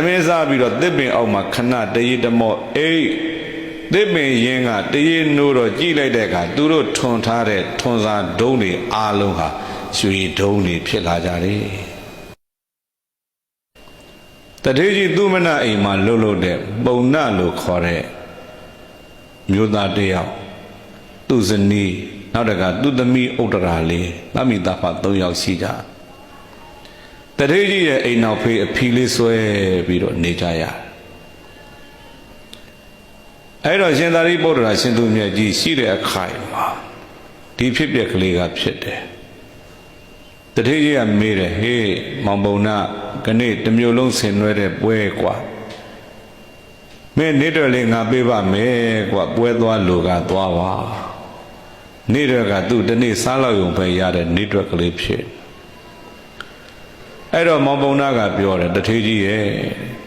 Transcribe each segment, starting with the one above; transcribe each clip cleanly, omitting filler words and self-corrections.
မင်းစားပြီးတော့သစ်ပင်အောက်မှာခဏတရေတမော့အေးသစ်ပင်ရင်းကတရေနိုးတော့ကြည့်လိုက်တဲ့အခါသူတို့ထွန်ထားတဲ့ထွန်စာဒုံးတွေအားလုံးဟာရွှေဒုံးတွေဖြစ်လာကြတယ်တထေးကြီးသူမနအိမ်မှာလှုပ်လို့တဲ့ပုံနလို့ခေါ်တဲ့မျိုးသားတယောက်သူ့ဇနီးနောက်တကသူ့သမီးဥတ္တရာလေးသမိသားဖ3ယောက်ရှိကြတထေးကြီးရဲ့အိမ်နောက်ဖေးအဖီလေးဆွဲပြီးတော့နေကြရအဲ့တော့ရှင်သာရိပုတ္တရာရှင်သူမြတ်ကြီးရှိတဲ့အခိုင်မှာဒီဖြစ်ပျက်ကလေးကဖြစ်တယ်တထေးကြီးကမေးတယ်ဟေးမောင်ပုံနာခနေ့တစ်မျိုးလုံးဆင်နွှဲတဲ့ပွဲကွာမင်းနေတော့လေငါပေးပါမယ်ကွာပွဲသွားလူကသွားပါနေတော့ကသူ့တနေ့စားလောက်ရုံပဲရတဲ့နေတော့ကလေးဖြစ်အဲ့တော့မောင်ပုံနာကပြောတယ်တထေးကြီးရဲ့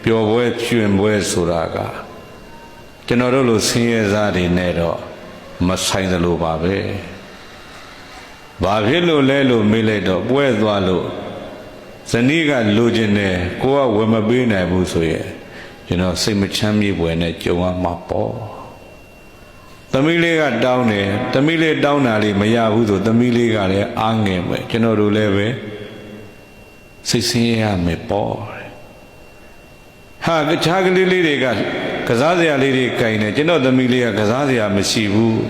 ပျော်ပွဲရွှင်ပွဲဆိုတာကကျွန်တော်တို့လိုဆင်းရဲသားတွေနဲ့တော့မဆိုင်သလိုပါပဲဘာဖြစ်လို့လဲလို့မေးလိုက်တော့ပွဲသွားလို့ဇနီးကလိုချင်တယ်ကိုကဝယ်မပေးနိုင်ဘူးဆိုရင်ကျွန်တော်စိတ်မချမ်းမြေ့ပွဲနဲ့ကြုံရမှာပေါ့သမီးလေးကတောင်းတယ်သမီးလေးတောင်းတာလေးမရဘူးဆိုသမီးလေးကလည်းအားငယ်မယ်ကျွန်တော်တို့လည်းပဲစိတ်ဆင်းရဲရမယ်ပေါ့ဟာတခြားကလေးလေးတွေကကစားစရာလေးတွေကင်တယ်ကျွန်တော်သမီးလေးကကစားစရာမရှိဘူး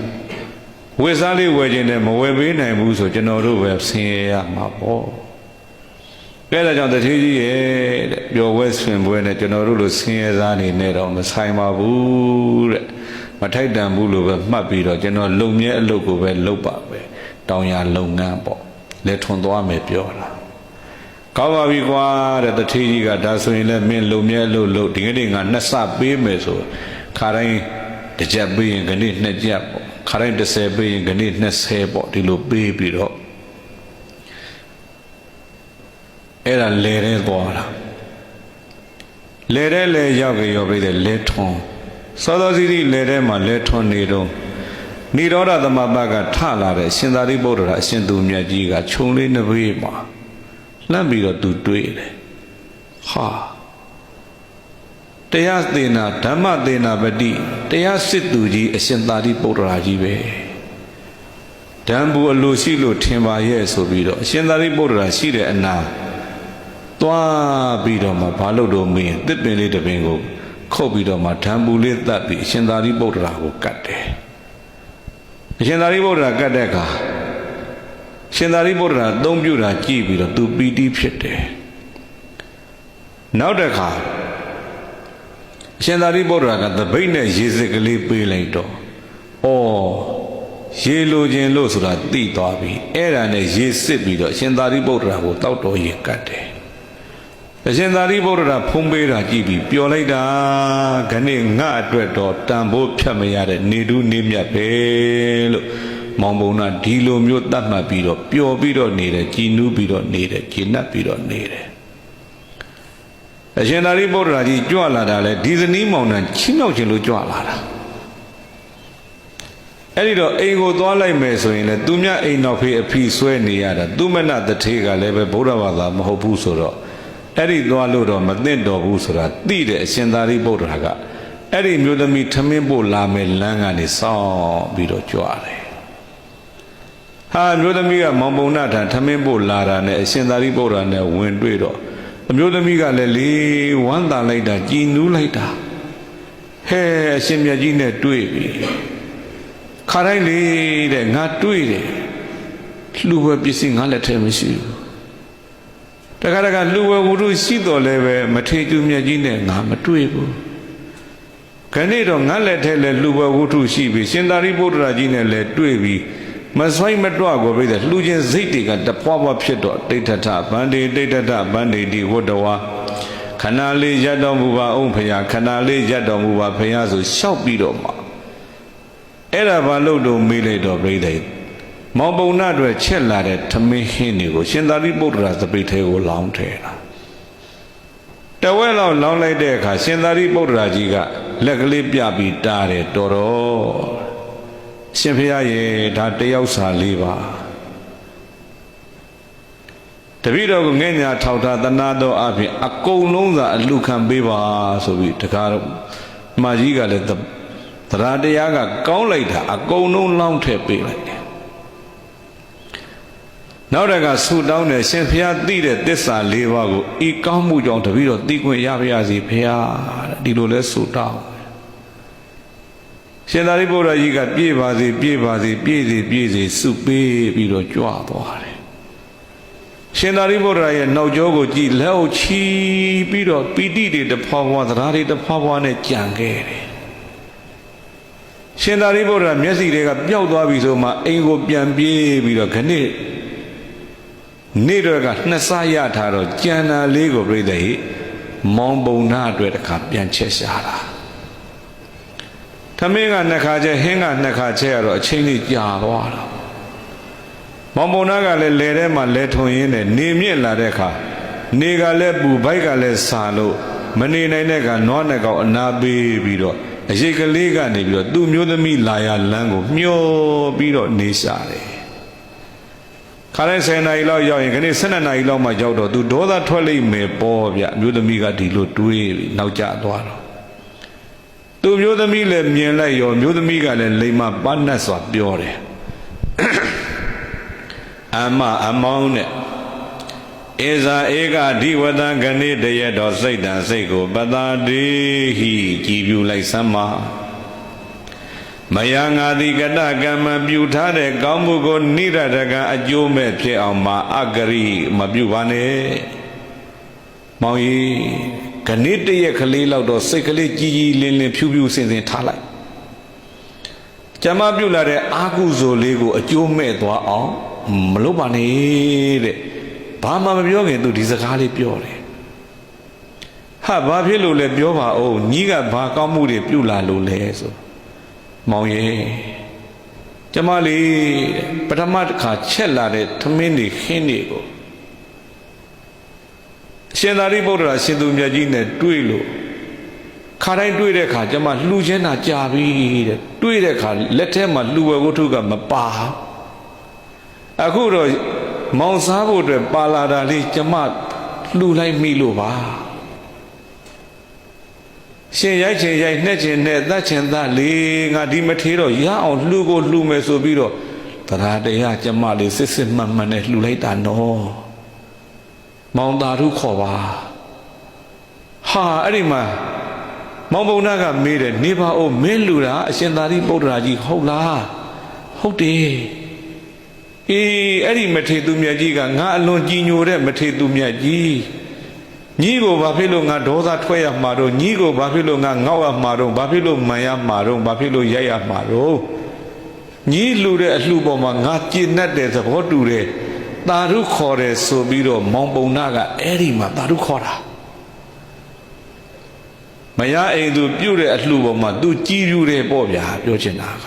ဝယ်စားလေးဝယ်ခြင်းနဲ့မဝယ်ပေးနိုင်ဘူးဆိုကျွန်တော်တို့ပဲဆင်းရဲရမှာပေါ့အဲဒါကြောင့်တထေးကြီးရဲ့တဲ့ပျော်ပွဲဆွင်ပွဲနဲ့ကျွန်တော်တို့လိုဆင်းရဲသားနေနဲ့တော့မဆိုင်ပါဘူးတဲ့မထိုက်တန်ဘူးလို့ပဲမှတ်ပြီးတော့ကျွန်တော်လုံမြဲအလုပ်ကိုပဲလုပ်ပါပဲတောင်ရလုပ်ငန်းပေါ့လက်ထွန်သွားမယ်ပြောတာကောင်းပါပြီကွာတဲ့တထေးကြီးကဒါဆိုရင်လည်းမင်းလုံမြဲအလုပ်လုပ်ဒီကနေ့ငါ2ဆပေးမယ်ဆိုခါတိုင်းတစ်ချက်ပေးရင်ခဏ2ချက်ပေါ့ခါတိုင်း30ပေးရင်ခဏ20ပေါ့ဒီလိုပေးပြီးတော့အဲ့ဒါလဲတဲ့သွားတာလဲတဲ့လဲရောက်ကြရောပြီးတဲ့လဲထွန်စောစောစီးစီးလဲတဲ့မှာလဲထွန်နေတော့နိရောဓသမဘကထလာတဲ့ရှင်သာရိပုတ္တရာအရှင်သူမြတ်ကြီးကခြုံလေးနှစ်ဘေးမှာလှမ်းပြီးတော့သူတွေးတယ်ဟာတရားသေနာဓမ္မသေနာပတိတရားစစ်သူကြီးအရှင်သာရိပုတ္တရာကြီးပဲဓမ္မဘူအလိုရှိလို့ထင်ပါရဲ့ဆိုပြီးတော့အရှင်သာရိပုတ္တရာရှိတဲ့အနာသွားပြီးတော့မှဘာလို့တော့မင်းတစ်ပင်လေးတစ်ပင်ကိုခုတ်ပြီးတော့မှဓမ္မဘူလေးတတ်ပြီးအရှင်သာရိပုတ္တရာကိုကတ်တယ်အရှင်သာရိပုတ္တရာကတ်တဲ့အခါရှင်သာရိပုတ္တရာအသုံးပြုတာကြည့်ပြီးတော့သူပီတိဖြစ်တယ်နောက်တစ်ခါရှင်သာရိပုတ္တရာကသပိတ်နဲ့ရေစစ်ကလေးပေးလိုက်တော့ရေလိုခြင်းလို့ဆိုတာသိသွားပြီအဲ့ဒါနဲ့ရေစစ်ပြီးတော့ရှင်သာရိပုတ္တရာကိုတောက်တော်ရေကတ်တယ်အရှင်သာရိပုတ္တရာဖုံးပေးတာကြည့်ပြီးပျော်လိုက်တာခဏငါအတွက်တော့တန်ဖိုးဖြတ်မရတဲ့နေတူးနေမြတ်ပဲလို့မောင်ပုံနာဒီလိုမျိုးတတ်မှတ်ပြီးတော့ပျော်ပြီးတော့နေတယ်ကြည်နူးပြီးတော့နေတယ်ကြည်နပ်ပြီးတော့နေတယ်အရှင်သာရိပုတ္တရာကြီးကြွလာတာလေဒီဇနီးမောင်နှံချီးမြှောက်ခြင်းလို့ကြွလာတာအဲ့ဒီတော့အိမ်ကိုသွားလိုက်မယ်ဆိုရင်လေသူမြအိမ်နောက်ဖေးအဖီဆွဲနေရတာသူမနတထေးကလည်းပဲဗုဒ္ဓဘာသာမဟုတ်ဘူးဆိုတော့အဲ့ဒီသွားလို့တော့မသိတော်ဘူးဆိုတာသိတယ်အရှင်သာရိပုတ္တရာကအဲ့ဒီမျိုးသမီးထမင်းပို့လာမယ်လမ်းကနေစောင့်ပြီးတော့ကြွတယ်ဟာမျိုးသမီးကမောင်ပုံနာထံထမင်းပို့လာတာနဲ့အရှင်သာရိပုတ္တရာနဲ့ဝင်တွေ့တော့အမျိုးသမီးကလည်းလေဝမ်းသာလိုက်တာကြည်နူးလိုက်တာဟဲအရှင်မြတ်ကြီးနဲ့တွေ့ပြီခါတိုင်းလေတဲ့ငါတွေ့တယ်လှူဝဲပစ္စည်းငါလက်ထဲမရှိဘူးတခါတခါလှူဝဲဝုဒ္ဓရှိတော်လည်းပဲမထေကျူမြတ်ကြီးနဲ့ငါမတွေ့ဘူးခဏနေတော့ငါလက်ထဲလည်းလှူဝဲဝုဒ္ဓရှိပြီရှင်သာရိပုတ္တရာကြီးနဲ့လည်းတွေ့ပြီမဆိုင်မတွကိုပြိတဲ့လှူခြင်းစိတ်တွေကတပွားပွားဖြစ်တော့တိဋ္ဌထဗန္တိတိဋ္ဌထဗန္တိတိဝတ္တဝါခဏလေးရတ်တော်မူပါအောင်ဖရာခဏလေးရတ်တော်မူပါဖရာဆိုလျှောက်ပြီးတော့မှအဲ့ဒါဘာလို့တော့မေးလိုက်တော့ပြိတဲ့မောင်ပုံနာတွေချက်လာတဲ့ထမင်းဟင်းတွေကိုရှင်သာရိပုတ္တရာသပိတ်ထဲကိုလောင်းထဲတာတဝက်လောက်လောင်းလိုက်တဲ့အခါရှင်သာရိပုတ္တရာကြီးကလက်ကလေးပြပြီးတားတယ်တော်တော်ရှင်ဖရာရေဒါတယောက်စာလေးပါ တပည့်တော်ကိုငဲ့ညာထောက်ထားတနာတော်အပြင်အကုန်လုံးသာအလူခံပေးပါဆိုပြီးတကားတော့မကြီးကလည်းတရားတရားကကောင်းလိုက်တာအကုန်လုံးလောင်းထည့်ပေးလိုက်တယ်နောက်တကဆူတောင်းတယ်ရှင်ဖျားသိတဲ့သစ္စာ၄ပါးကိုဤကောင်းမှုကြောင့်တပည့်တော်သိခွင့်ရပါရစေဖျားဒီလိုလဲဆူတောင်းရှင်သာရိပုတ္တရာကြီးကပြေးပါစေပြေးပါစေပြေးစေပြေးစေစုပေးပြီးတော့ကြွသွားတယ်ရှင်သာရိပုတ္တရာရဲ့နောက်ကျောကိုကြည့်လက်အုပ်ချီပြီးတော့ပီတိတွေတဖွာဖွာသဒ္ဓါတွေတဖွာဖွာနဲ့ကြံခဲ့တယ်ရှင်သာရိပုတ္တရာမျက်စိတွေကပျောက်သွားပြီဆိုမှအိမ်ကိုပြန်ပြေးပြီးတော့ခဏနေ့တော့ကနှစ်ဆရထားတော့ကြံတာလေးကိုပြိတ္တိမောင်ပုံနာအတွက်တခါပြန်ချက်ရှာတာသမင်းကနှစ်ခါချက်ဟင်းကနှစ်ခါချက်ရတော့အချိန်လေးကြာသွားတာမောင်ပုံနာကလည်းလဲထဲမှာလဲထုံရင်းနဲ့နေမြင့်လာတဲ့အခါနေကလည်းပူဘိုက်ကလည်းဆာလို့မနေနိုင်တဲ့ကနွားနဲ့ကောင်အနာပေးပြီးတော့အရေးကလေးကနေပြီးတော့သူ့မျိုးသမီးလာရလမ်းကိုမျောပြီးတော့နေရှာတယ်ခါတိုင်း10 နာရီလောက်ရောက်ရင်ခဏ12 နာရီလောက်မှရောက်တော့သူဒေါသထွက်လိမ့်မယ်ပေါ့ဗျမျိုးသမီးကဒီလိုတွေးပြီးနောက်ကျသွားတော့သူမျိုးသမီးလည်းမြင်လိုက်ရောမျိုးသမီးကလည်းလိမ္မာပန်းတ်စွာပြောတယ်အမောင်းနဲ့ဧဇာဧကဓိဝတံဂဏိတရတော်စိတ်တံစိတ်ကိုပတာတေဟိကြည်ပြူလိုက်စမ်းပါမယငါတိကတကမ္မပြုထားတဲ့ကောင်းမှုကိုနိရတကအကျိုးမဲ့ဖြစ်အောင်မှာအဂရိမပြုပါနဲ့မောင်ကြီးဂဏိတရကလေးလောက်တော့စိတ်ကလေးကြီးကြီးလင်းလင်းဖြူဖြူစင်စင်ထားလိုက်ကျမပြုလာတဲ့အာကုသိုလ်လေးကိုအကျိုးမဲ့သွားအောင်မလုပ်ပါနဲ့တဲ့ဘာမှမပြောခင်သူဒီစကားလေးပြောတယ်ဟာဘာဖြစ်လို့လဲပြောပါဦးညီကဘာကောင်းမှုတွေပြုလာလို့လဲဆိုမောင်ရဲ့ကျမလေးပထမတစ်ခါချက်လာတဲ့သမင်းတွေခင်းတွေကိုရှင်သာရိပုတ္တရာရှင်သူမြတ်ကြီးနဲ့တွေ့လို့ခါတိုင်းတွေ့တဲ့အခါကျမလှူချင်းတာကြာပြီတဲ့တွေ့တဲ့အခါလက်ထဲမှာလှူဝဲဝတ္ထုကမပါအခုတော့မောင်စားဖို့အတွက်ပါလာတာလေးကျမလှူလိုက်မိလို့ပါရှင်ရိုက်ချင်ရိုက်နှက်ချင်နှက်သတ်ချင်သတ်လေးငါဒီမထေးတော့ရအောင်လှူကိုလှူမယ်ဆိုပြီးတော့တရားတရားကျမလေးစစ်စစ်မှန်မှန်နဲ့လှူလိုက်တာနော်မောင်သာဓုခေါ်ပါဟာအဲ့ဒီမှာမောင်ဘုံနာကမေးတယ်နေပါဦးမင်းလှူတာအရှင်သာရိပုတ္တရာကြီးဟုတ်လားဟုတ်တယ်အေးအဲ့ဒီမထေသူမြတ်ကြီးကငါအလွန်ကြည်ညိုတဲ့မထေသူမြတ်ကြီးညီကိုဘာဖြစ်လို့ငါဒေါသထွက်ရမှာတော့ညီကိုဘာဖြစ်လို့ငါငေါ့ရမှာတော့ဘာဖြစ်လို့မှန်ရမှာတော့ဘာဖြစ်လို့ရိုက်ရမှာတော့ညီလူတဲ့အလှပေါ်မှာငါကြည်နှက်တဲ့သဘောတူတယ်သာဓုခေါ်တယ်ဆိုပြီးတော့မောင်ပုံနာကအဲ့ဒီမှာသာဓုခေါ်တာမရအိမ်သူပြုတ်တဲ့အလှပေါ်မှာသူကြည်ပြူတယ်ပေါ့ဗျာပြောချင်တာက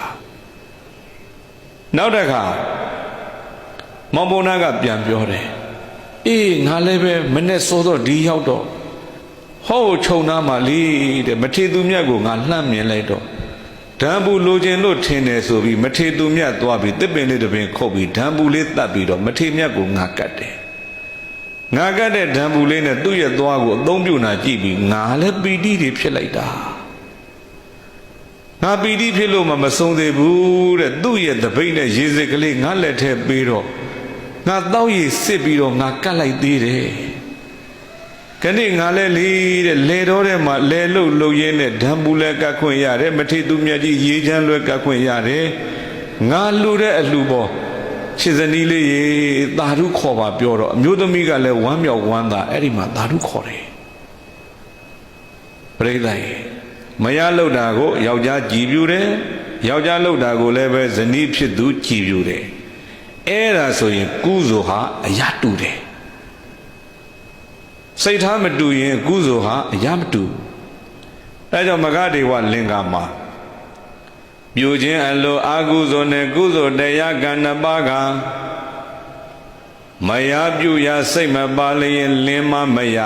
နောက်တစ်ခါမောင်ပုံနာကပြန်ပြောတယ်အေးငါလည်းပဲမနဲ့စောတော့ဒီရောက်တော့ဟောခြုံသားမှလေးတဲ့မထေသူမြတ်ကိုငါလှမ်းမြင်လိုက်တော့ဓာန်ဘူးလိုချင်လို့ထင်တယ်ဆိုပြီးမထေသူမြတ်သွားပြီးတစ်ပင်လေးတစ်ပင်ခုတ်ပြီးဓာန်ဘူးလေးတတ်ပြီးတော့မထေမြတ်ကိုငါကတ်တယ်ငါကတ်တဲ့ဓာန်ဘူးလေးနဲ့သူ့ရဲ့သွားကိုအသုံးပြုနာကြည့်ပြီးငါလည်းပီတိတွေဖြစ်လိုက်တာငါပီတိဖြစ်လို့မှမဆုံးသေးဘူးတဲ့သူ့ရဲ့တပိတ်နဲ့ရေစစ်ကလေးငါလက်ထဲပေးတော့ငါတောက်ရည်စစ်ပြီးတော့ငါကတ်လိုက်သေးတယ်ခဏငါလဲလေးတဲ့လေတော်ထဲမှာလဲလှုပ်ရင်းနဲ့ဓာန်ဘူးလဲကတ်ခွင့်ရတယ်မထေသူမြတ်ကြီးရေချမ်းလွဲကတ်ခွင့်ရတယ်ငါလှူတဲ့အလှပေါ်ခြေစနီးလေးရေသာဓုခေါ်ပါပြောတော့အမျိုးသမီးကလည်းဝမ်းမြောက်ဝမ်းသာအဲ့ဒီမှာသာဓုခေါ်တယ်ပြိဿရေမရလှုပ်တာကိုယောက်ျားကြည်ပြူတယ်ယောက်ျားလှုပ်တာကိုလည်းပဲဇနီးဖြစ်သူကြည်ပြူတယ်အဲ့ဒါဆိုရင်ကုသိုလ်ဟာအရာတူတယ်စိတ်ထားမတူရင်ကုသိုလ်ဟာအရာမတူအဲကြောင့်မဂဒေဝလင်္ကာမှာပြုခြင်းအလိုအာကုသိုလ်နဲ့ကုသိုလ်တရားကံနှစ်ပါးကမရပြုရစိတ်မပါလျင်လင်းမရ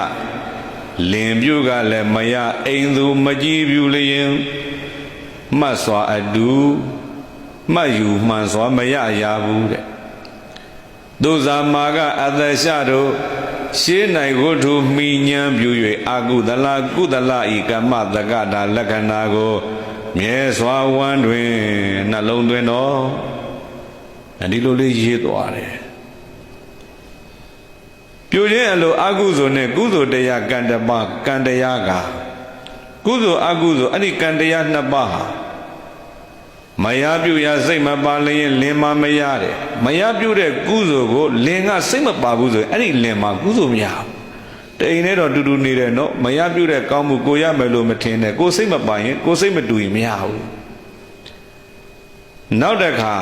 လင်ပြုကလည်းမရအိမ်သူမကြည်ပြုလျင်မှတ်စွာ အတူမှတ်ယူမှန်စွာမရရဘူးတဲ့ သူဇာမာကအတရှတို့ရှေး၌ဝတ္ထုမိညာပြု၍အာကုသလကုသလဤကမ္မတက္ကတာလက္ခဏာကိုမြဲစွာဝမ်းတွင်နှလုံးသွင်းတော်ဒီလိုလေးရေးသွားတယ်ပြုခြင်းအလိုအကုသိုလ်နဲ့ကုသိုလ်တရားကံတပါကံတရားကကုသိုလ်အကုသိုလ်အဲ့ဒီကံတရားနှစ်ပါးဟာမရပြုရစိတ်မပါလျင်လင်မမရတယ်မရပြုတဲ့ကုသိုလ်ကိုလင်ကစိတ်မပါဘူးဆိုရင်အဲ့ဒီလင်မှာကုသိုလ်မရဘူးတိမ်နဲ့တော့တူတူနေတယ်နော်မရပြုတဲ့ကောင်းမှုကိုရမယ်လို့မထင်နဲ့ကိုစိတ်မပါရင်ကိုစိတ်မတူရင်မရဘူးနောက်တစ်ခါ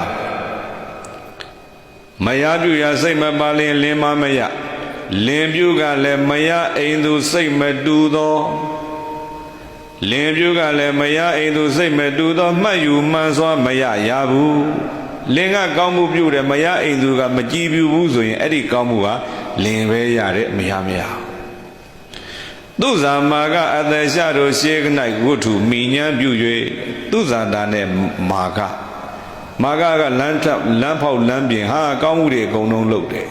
မရပြုရစိတ်မပါလျင်လင်မမရလင်ပြုကလည်းမရအိမ်သူစိတ်မတူသောလင်ပြုကလည်းမရအိမ်သူစိတ်မတူသောမှတ်ယူမှန်စွာမရရဘူးလင်ကကောင်းမှုပြုတယ်မရအိမ်သူကမကြည်ပြူဘူးဆိုရင်အဲ့ဒီကောင်းမှုကလင်ပဲရတယ်မရသူဇာမာကအတရှတို့ရှေး၌ဝတ္ထုမိညာပြု၍သူဇာတာနဲ့မာကလမ်းထပ်လမ်းဖောက်လမ်းပြင်ဟာကောင်းမှုတွေအကုန်လုံးလုပ်တယ်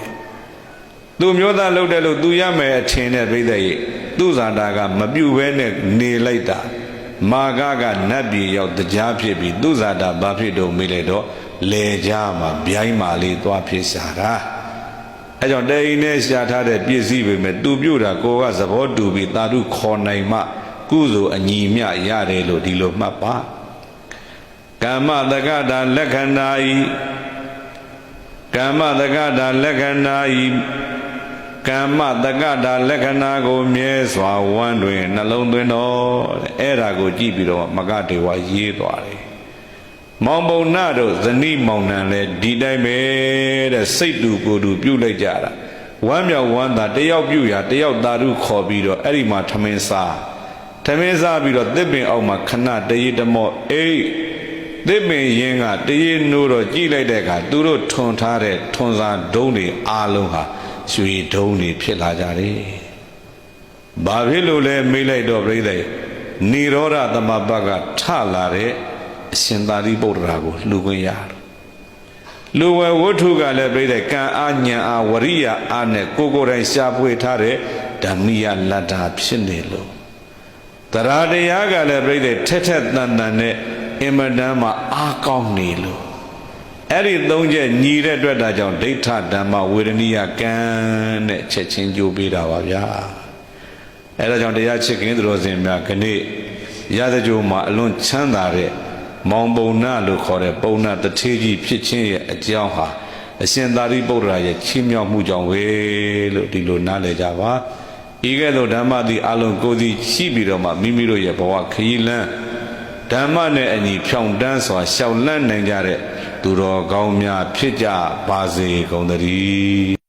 သူမျိုးသားလုပ်တယ်လို့သူရမယ်အထင်နဲ့ပြိဿရဲ့သူဇာတာကမပြုတ်ဘဲနဲ့နေလိုက်တာမာကနတ်ပြည်ရောက်တရားဖြစ်ပြီးသူဇာတာဘာဖြစ်တော့မေးလိုက်တော့လေကြားမှာဗျိုင်းမာလေးသွားဖြစ်ရှာတာအဲကြောင့်တိမ်နဲ့ရှာထားတဲ့ပစ္စည်းပဲမဲ့သူပြုတ်တာကိုကသဘောတူပြီးသာဓုခေါ်နိုင်မှကုသိုလ်အညီမျှရတယ်လို့ဒီလိုမှတ်ပါကမ္မတက္ကတာလက္ခဏာဤကမ္မတက္ကတာလက္ခဏာဤကမ္မတက္ကတာလက္ခဏာကိုမြဲစွာဝမ်းတွင်နှလုံးသွင်းတော်အဲ့ဒါကိုကြည့်ပြီးတော့မကတေဝရေးသွားတယ်မောင်ပုံနာတို့ဇနီးမောင်နှံလည်းဒီတိုင်းပဲတဲ့စိတ်တူကိုယ်တူပြုတ်လိုက်ကြတာဝမ်းမြောက်ဝမ်းသာတယောက်ပြုတ်ရတယောက်သာဓုခေါ်ပြီးတော့အဲ့ဒီမှာထမင်းစားပြီးတော့သစ်ပင်အောက်မှာခဏတရေတမော့အေးသစ်ပင်ရင်းကတရေနိုးတော့ကြည့်လိုက်တဲ့အခါသူတို့ထွန်ထားတဲ့ထွန်စာဒုံးတွေအားလုံးဟာရွှေဒုံးတွေဖြစ်လာကြတယ်။ဘာဖြစ်လို့လဲမေးလိုက်တော့ပြိဿနိရောဓသမဘကထလာတဲ့အရှင်သာရိပုတ္တရာကိုလှူခွင့်ရတယ်။လူဝဲဝတ္ထုကလည်းပြိဿကံအားဉာဏ်အားဝရိယအားနဲ့ကိုယ်တိုင်ရှားပွေထားတဲ့ဓမ္မိယလတ္တာဖြစ်နေလို့တရားတရားကလည်းပြိဿထက်တန်နဲ့အင်မတန်မှအားကောင်းနေလို့အဲ့ဒီသုံးချက်ညီတဲ့အတွက်ဒါကြောင့်ဒိဋ္ဌဓမ္မဝေဒနိယကံနဲ့ချက်ချင်းကြိုးပေးတာပါဗျာအဲ့ဒါကြောင့်တရားချစ်ခင်သူတော်စင်များခဏရသကြိုးမှာအလွန်ချမ်းသာတဲ့မောင်ပုံနာလို့ခေါ်တဲ့ပုံနာတထေးကြီးဖြစ်ခြင်းရဲ့အကြောင်းဟာအရှင်သာရိပုတ္တရာရဲ့ချီးမြှောက်မှုကြောင့်ပဲလို့ဒီလိုနားလည်ကြပါဤကဲ့သို့ဓမ္မသည်အလုံးကိုယ်စီရှိပြီးတော့မှမိမိတို့ရဲ့ဘဝခရီးလမ်းဓမ္မနဲ့အညီဖြောင့်တန်းစွာရှောက်လန်းနိုင်ကြတဲ့သူတော်ကောင်းများဖြစ်ကြပါစေကုန်သတည်း